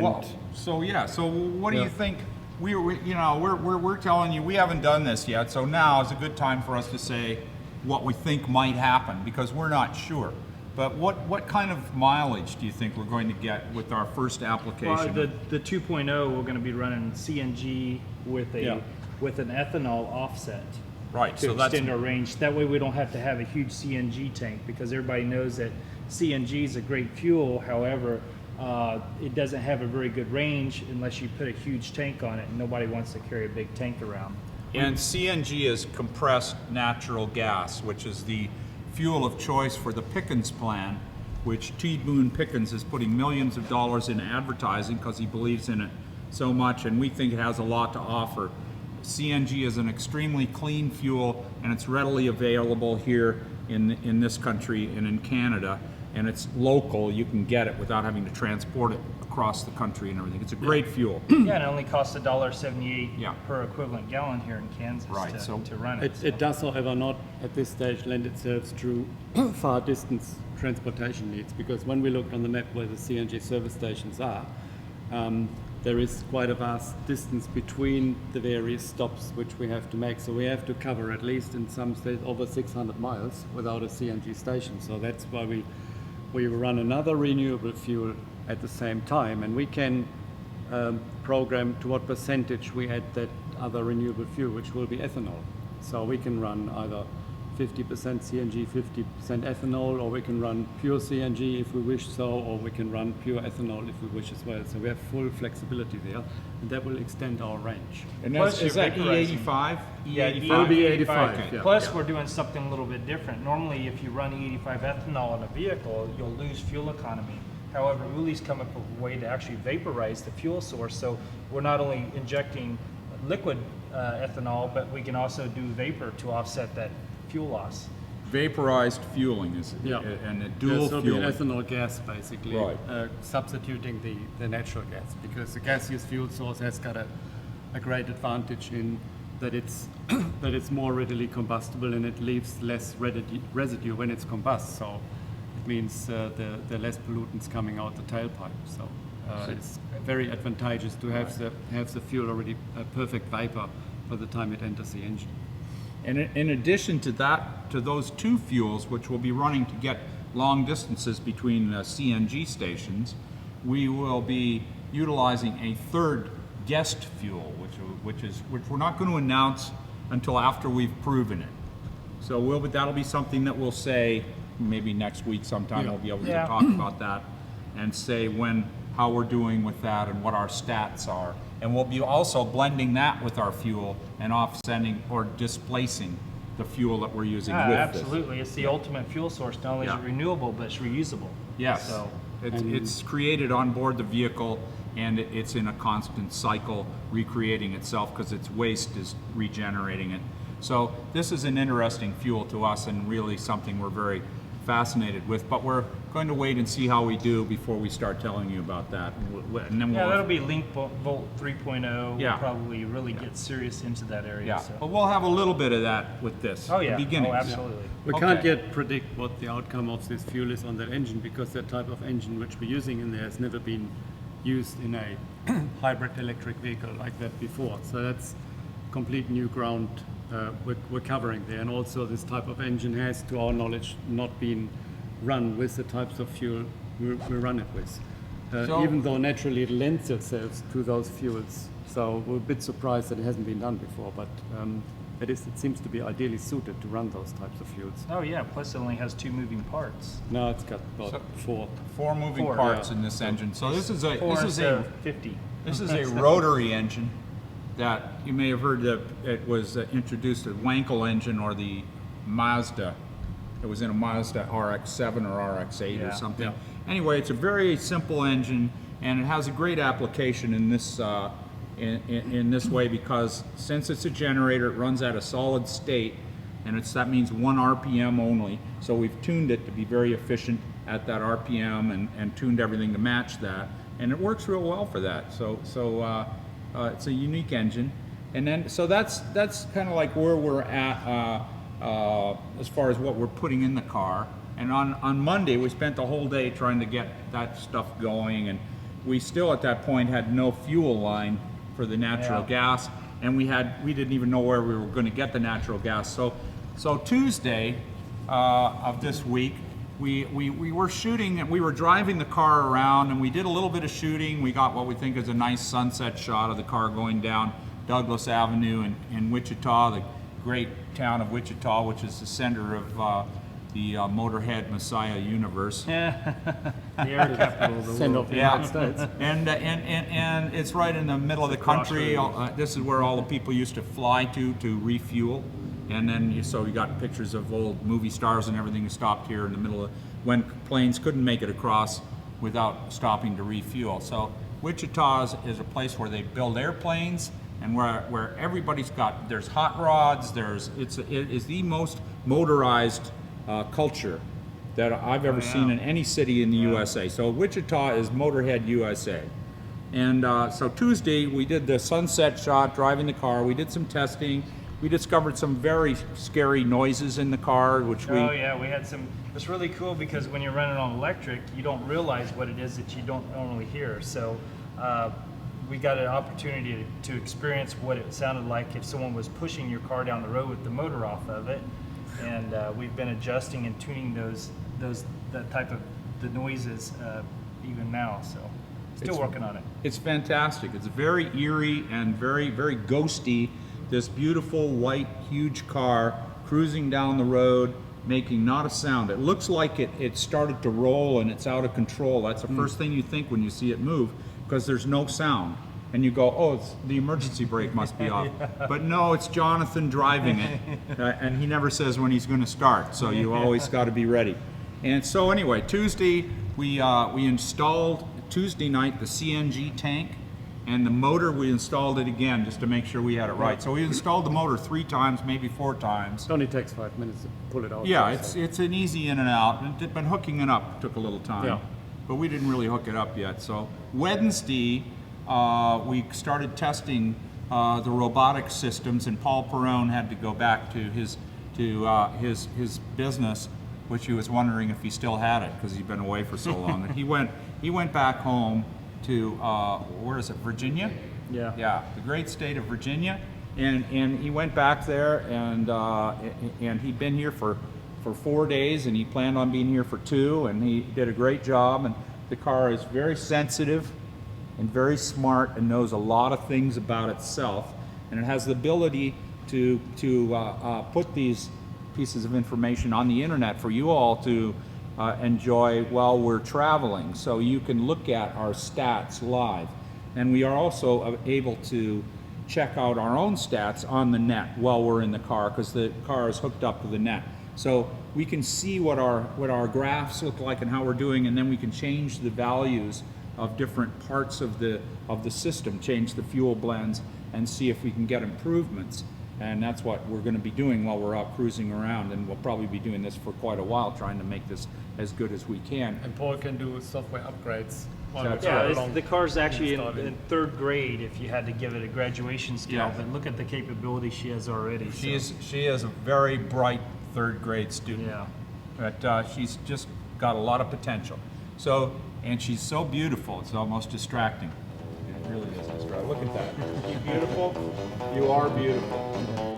Well, so yeah, so what do you think? We're telling you we haven't done this yet, so now is a good time for us to say what we think might happen because we're not sure. But what kind of mileage do you think we're going to get with our first application? Well, the 2.0, we're going to be running CNG with an ethanol offset. Right, To so that's extend our range. That way we don't have to have a huge CNG tank because everybody knows that CNG is a great fuel. However, it doesn't have a very good range unless you put a huge tank on it, and nobody wants to carry a big tank around. And CNG is compressed natural gas, which is the fuel of choice for the Pickens plan, which T. Boone Pickens is putting millions of dollars in advertising because he believes in it so much, and we think it has a lot to offer. CNG is an extremely clean fuel, and it's readily available here in this country and in Canada, and it's local. You can get it without having to transport it across the country and everything. It's a great fuel. Yeah, and it only costs $1.78 per equivalent gallon here in Kansas to run it. It does, however, not at this stage lend itself to far distance transportation needs, because when we looked on the map where the CNG service stations are, there is quite a vast distance between the various stops which we have to make. So we have to cover at least in some states over 600 miles without a CNG station. So that's why we run another renewable fuel at the same time, and we can program to what percentage we add that other renewable fuel, which will be ethanol. So we can run either 50% CNG, 50% ethanol, or we can run pure CNG if we wish so, or we can run pure ethanol if we wish as well. So we have full flexibility there, and that will extend our range. And is that E85? Yeah, E85. Okay. Yeah. Plus, we're doing something a little bit different. Normally, if you run E85 ethanol in a vehicle, you'll lose fuel economy. However, Uli's come up with a way to actually vaporize the fuel source, so we're not only injecting liquid ethanol, but we can also do vapor to offset that fuel loss. Vaporized fueling is and a dual so fueling. the ethanol gas basically, Right. substituting the natural gas, because the gaseous fuel source has got a great advantage in that it's that it's more readily combustible and it leaves less residue when it's combust. So it means the less pollutants coming out the tailpipe. So it's very advantageous to have the fuel already a perfect vapor by the time it enters the engine. And in addition to that, to those two fuels, which we'll be running to get long distances between CNG stations, we will be utilizing a third guest fuel, which we're not going to announce until after we've proven it. So that'll be something that we'll say maybe next week sometime. We'll be able to talk about that and say how we're doing with that and what our stats are. And we'll be also blending that with our fuel and offsetting or displacing the fuel that we're using with absolutely. this. It's the ultimate fuel source. Not only is it renewable, but it's reusable. Yes. So it's created on board the vehicle, and it's in a constant cycle recreating itself because its waste is regenerating it. So this is an interesting fuel to us and really something we're very fascinated with, but we're going to wait and see how we do before we start telling you about that. And then that'll be Lincvolt 3.0. Yeah. We'll probably really get serious into that area. Yeah, So. but we'll have a little bit of that with this. Oh yeah, beginnings. absolutely. We can't yet predict what the outcome of this fuel is on that engine, because that type of engine which we're using in there has never been used in a hybrid electric vehicle like that before. So that's complete new ground we're covering there. And also this type of engine has, to our knowledge, not been run with the types of fuel we run it with. Even though naturally it lends itself to those fuels. So we're a bit surprised that it hasn't been done before, but it seems to be ideally suited to run those types of fuels. Oh yeah, plus it only has 2 moving parts. No, it's got about four moving parts in this engine. So this is a 50. This is a rotary engine that you may have heard that it was introduced as Wankel engine, or the Mazda. It was in a Mazda RX-7 or RX-8 or something. Yeah. Anyway, it's a very simple engine, and it has a great application in this in this way, because since it's a generator, it runs at a solid state, and that means 1 RPM only. So we've tuned it to be very efficient at that RPM and tuned everything to match that, and it works real well for that. So it's a unique engine, and then so that's kind of like where we're at as far as what we're putting in the car. And on Monday we spent the whole day trying to get that stuff going, we still at that point had no fuel line for the natural Yeah. gas, and we didn't even know where we were going to get the natural gas. So Tuesday of this week, we were shooting, and we were driving the car around, and we did a little bit of shooting. We got what we think is a nice sunset shot of the car going down Douglas Avenue in Wichita, the great town of Wichita, which is the center of the Motorhead Messiah universe. The air capital of the Send world. off the Yeah. United States. And it's right in the middle of the country. This is where all the people used to fly to refuel. And then so you got pictures of old movie stars and everything who stopped here in the middle of when planes couldn't make it across without stopping to refuel. So Wichita is a place where they build airplanes, and where everybody's there's hot rods. It is the most motorized culture that I've ever seen in any city in the USA. So Wichita is Motorhead USA. And so Tuesday we did the sunset shot driving the car. We did some testing. We discovered some very scary noises in the car, which we... Oh yeah, we had some. It's really cool because when you're running on electric, you don't realize what it is that you don't normally hear. So we got an opportunity to experience what it sounded like if someone was pushing your car down the road with the motor off of it. And we've been adjusting and tuning that type of the noises even now. So still working on it. It's fantastic. It's very eerie and very, very ghosty. This beautiful white huge car cruising down the road, making not a sound. It looks like it started to roll and it's out of control. That's the first thing you think when you see it move, because there's no sound. And you go, oh, the emergency brake must be off. But no, it's Jonathan driving it. And he never says when he's going to start, so you always got to be ready. And so anyway, Tuesday, we installed, Tuesday night, the CNG tank. And the motor, we installed it again just to make sure we had it right. So we installed the motor 3 times, maybe 4 times. It only takes 5 minutes to pull it out. Yeah, so. it's an easy in and out, but hooking it up took a little time. Yeah. But we didn't really hook it up yet. So Wednesday, we started testing the robotic systems, and Paul Perrone had to go back to his business, which he was wondering if he still had it because he'd been away for so long. And he went back home to where is it, Virginia? Yeah. Yeah, the great state of Virginia, and he went back there, and he'd been here for 4 days, and he planned on being here for 2, and he did a great job. And the car is very sensitive and very smart and knows a lot of things about itself, and it has the ability to put these pieces of information on the internet for you all to enjoy while we're traveling. So you can look at our stats live, and we are also able to check out our own stats on the net while we're in the car, because the car is hooked up to the net. So we can see what our graphs look like and how we're doing, and then we can change the values of different parts of the system, change the fuel blends, and see if we can get improvements. And that's what we're going to be doing while we're out cruising around, and we'll probably be doing this for quite a while, trying to make this as good as we can. And Paul can do software upgrades. That's Yeah, right. the car's actually in Started. 3rd grade if you had to give it a graduation scale, Yeah. but look at the capability she has already. She is a very bright 3rd grade student. Yeah. But she's just got a lot of potential. So, and she's so beautiful, it's almost distracting. It really is distracting. Look at that. You beautiful? You are beautiful.